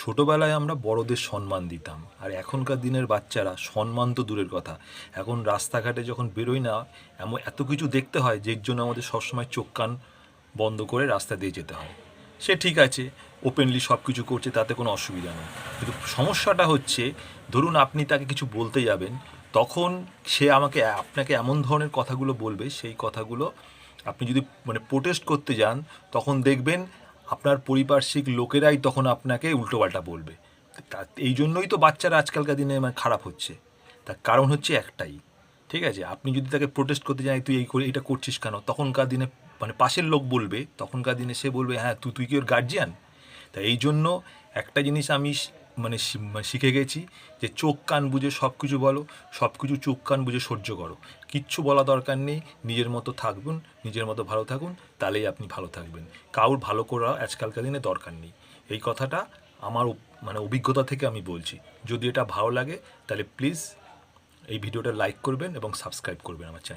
ছোটোবেলায় আমরা বড়দের সম্মান দিতাম, আর এখনকার দিনের বাচ্চারা সম্মান তো দূরের কথা, এখন রাস্তাঘাটে যখন বেরোই না এত কিছু দেখতে হয় যের জন্য আমাদের সবসময় চোখ কান বন্ধ করে রাস্তা দিয়ে যেতে হয়। সে ঠিক আছে, ওপেনলি সব কিছু করছে, তাতে কোনো অসুবিধা নেই, কিন্তু সমস্যাটা হচ্ছে ধরুন আপনি তাকে কিছু বলতে যাবেন, তখন সে আপনাকে এমন ধরনের কথাগুলো বলবে, সেই কথাগুলো আপনি যদি প্রোটেস্ট করতে যান, তখন দেখবেন আপনার পারিপার্শ্বিক লোকেরাই তখন আপনাকে উল্টোপাল্টা বলবে। এই জন্যই তো বাচ্চারা আজকালকার দিনে খারাপ হচ্ছে। তার কারণ হচ্ছে একটাই, ঠিক আছে, আপনি যদি তাকে প্রোটেস্ট করতে যান তুই এইটা করছিস কেন, তখনকার দিনে পাশের লোক বলবে, তখনকার দিনে সে বলবে হ্যাঁ তুই কি ওর গার্জিয়ান। তা এই জন্য একটা জিনিস আমি শিখে গেছি, যে চোখ কান বুঝে সব কিছু বলো, সব কিছু চোখ কান বুঝে সহ্য করো, কিচ্ছু বলা দরকার নেই, নিজের মতো থাকবেন, নিজের মতো ভালো থাকুন, তাহলেই আপনি ভালো থাকবেন। কারোর ভালো করা আজকালকার দিনে দরকার নেই। এই কথাটা আমার অভিজ্ঞতা থেকে আমি বলছি। যদি এটা ভালো লাগে তাহলে প্লিজ এই ভিডিওটা লাইক করবেন এবং সাবস্ক্রাইব করবেন আমার চ্যানেল।